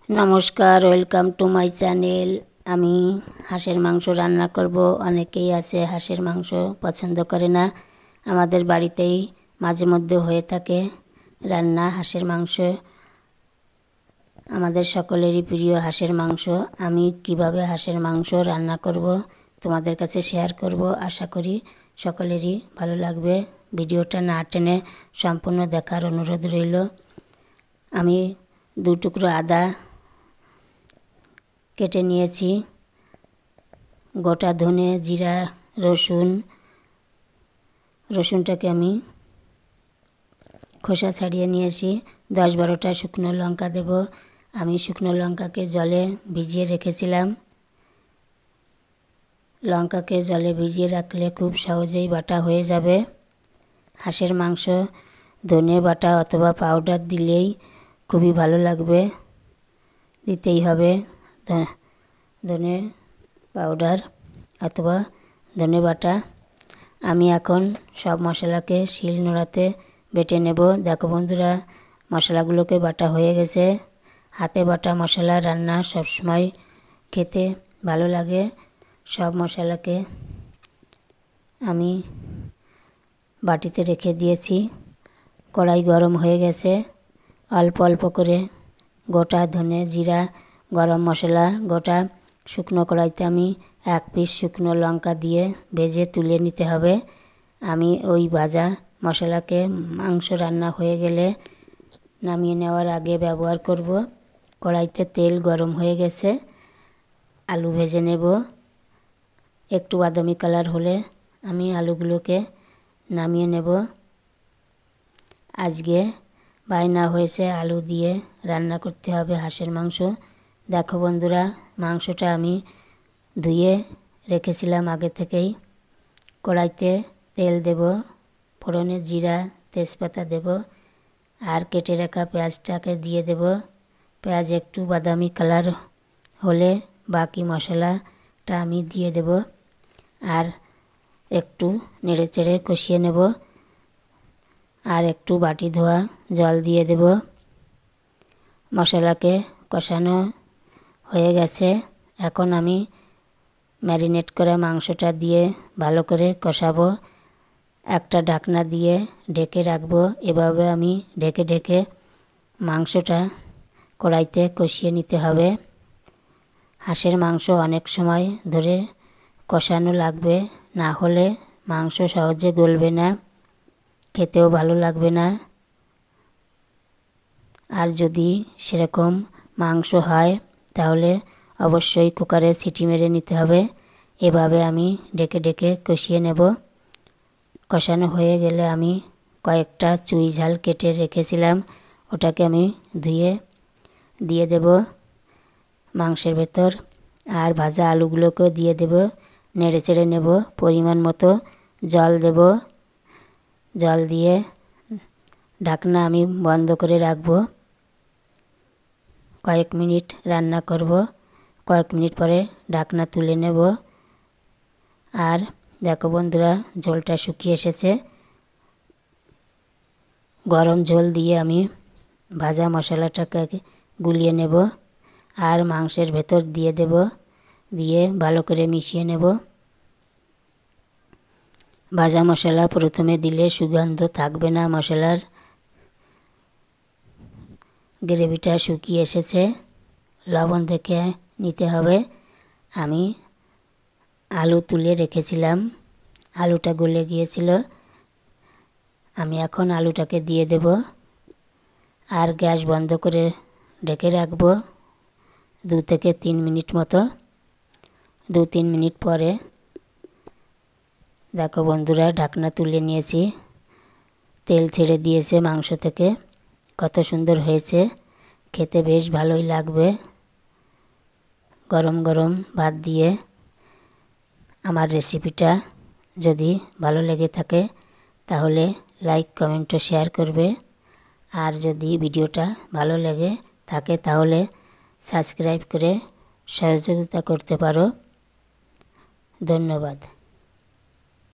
नमस्कार welcome to my channel. आमी हाঁসের মাংস রান্না করব। অনেকেই আছে হাঁসের মাংস পছন্দ করে না। আমাদের বাড়িতেই মাঝে মধ্যে হয়ে থাকে রান্না হাঁসের মাংস। আমাদের সকলেরই প্রিয় হাঁসের মাংস। আমি কিভাবে হাঁসের মাংস রান্না করব তোমাদের কাছে শেয়ার করব। আশা করি সকলেরই ভালো লাগবে। ভিডিওটা না টেনে সম্পূর্ণ দেখার অনুরোধ রইল। আমি 2 টুকরো আদা কেটে নিয়েছি, গোটা ধনে, জিরা, রসুনটাকে আমি খোসা ছাড়িয়ে নিয়েছি। 10-12টা শুকনো লঙ্কা দেব। আমি শুকনো লঙ্কাকে জলে ভিজিয়ে রেখেছিলাম। লঙ্কাকে জলে ভিজিয়ে রাখলে খুব সহজেই বাটা হয়ে যাবে। হাঁসের মাংস ধনে বাটা অথবা পাউডার দিলেই খুবই ভালো লাগবে। দিতেই হবে ধনে পাউডার অথবা ধনে বাটা। আমি এখন সব মশলাকে শিলনোড়াতে বেটে নেব। দেখো বন্ধুরা, মশলাগুলোকে বাটা হয়ে গেছে। হাতে বাটা মশলা রান্না সবসময় খেতে ভালো লাগে। সব মশলাকে আমি বাটিতে রেখে দিয়েছি। কড়াই গরম হয়ে গেছে। অল্প অল্প করে গোটা ধনে, জিরা, গরম মশলা গোটা শুকনো কড়াইতে আমি 1 পিস শুকনো লঙ্কা দিয়ে ভেজে তুলে নিতে হবে। আমি ওই ভাজা মশলাকে মাংস রান্না হয়ে গেলে নামিয়ে নেওয়ার আগে ব্যবহার করব। কড়াইতে তেল গরম হয়ে গেছে। আলু ভেজে নেব। একটু বাদামি কালার হলে আমি আলুগুলোকে নামিয়ে নেব। আজকে বায়না হয়েছে আলু দিয়ে রান্না করতে হবে হাঁসের মাংস। দেখো বন্ধুরা, মাংসটা আমি ধুয়ে রেখেছিলাম আগে থেকেই। কড়াইতে তেল দেব, ফোড়নে জিরা তেজপাতা দেব, আর কেটে রাখা পেঁয়াজটাকে দিয়ে দেব। পেঁয়াজ একটু বাদামি কালার হলে বাকি মশলাটা আমি দিয়ে দেব আর একটু নেড়েচেড়ে কষিয়ে নেব। আর একটু বাটি ধোয়া জল দিয়ে দেব। মশলাকে কষানো হয়ে গেছে। এখন আমি ম্যারিনেট করা মাংসটা দিয়ে ভালো করে কষাবো। একটা ঢাকনা দিয়ে ঢেকে রাখবো। এভাবে আমি ঢেকে ঢেকে মাংসটা কড়াইতে কষিয়ে নিতে হবে। হাঁসের মাংস অনেক সময় ধরে কষানো লাগবে, না হলে মাংস সহজে গলবে না, খেতেও ভালো লাগবে না। আর যদি সেরকম মাংস হয় তাহলে অবশ্যই কুকারে সিটি মেরে নিতে হবে। এভাবে আমি ঢেকে ঢেকে কষিয়ে নেব। কষানো হয়ে গেলে আমি কয়েকটা চুই ঝাল কেটে রেখেছিলাম, ওটাকে আমি ধুয়ে দিয়ে দেব মাংসের ভেতর। আর ভাজা আলুগুলোকেও দিয়ে দেব। নেড়ে চেড়ে নেব। পরিমাণ মতো জল দেব। জল দিয়ে ঢাকনা আমি বন্ধ করে রাখব। কয়েক মিনিট রান্না করব। কয়েক মিনিট পরে ঢাকনা তুলে নেব। আর দেখো বন্ধুরা, ঝোলটা শুকিয়ে এসেছে। গরম ঝোল দিয়ে আমি ভাজা মশলাটাকে গুলিয়ে নেব আর মাংসের ভেতর দিয়ে দেব। দিয়ে ভালো করে মিশিয়ে নেব। ভাজা মশলা প্রথমে দিলে সুগন্ধ থাকবে না। মশলার গ্রেভিটা শুকিয়ে এসেছে। লবণ দেখে নিতে হবে। আমি আলু তুলে রেখেছিলাম, আলুটা গলে গিয়েছিল। আমি এখন আলুটাকে দিয়ে দেব আর গ্যাস বন্ধ করে ঢেকে রাখব 2 থেকে 3 মিনিট মতো। 2-3 মিনিট পরে দেখো বন্ধুরা, ঢাকনা তুলে নিয়েছি। তেল ছেড়ে দিয়েছে মাংস থেকে। কত সুন্দর হয়েছে, খেতে বেশ ভালোই লাগবে গরম গরম ভাত দিয়ে। আমার রেসিপিটা যদি ভালো লেগে থাকে তাহলে লাইক, কমেন্ট ও শেয়ার করবে। আর যদি ভিডিওটা ভালো লেগে থাকে তাহলে সাবস্ক্রাইব করে সহযোগিতা করতে পারো। ধন্যবাদ।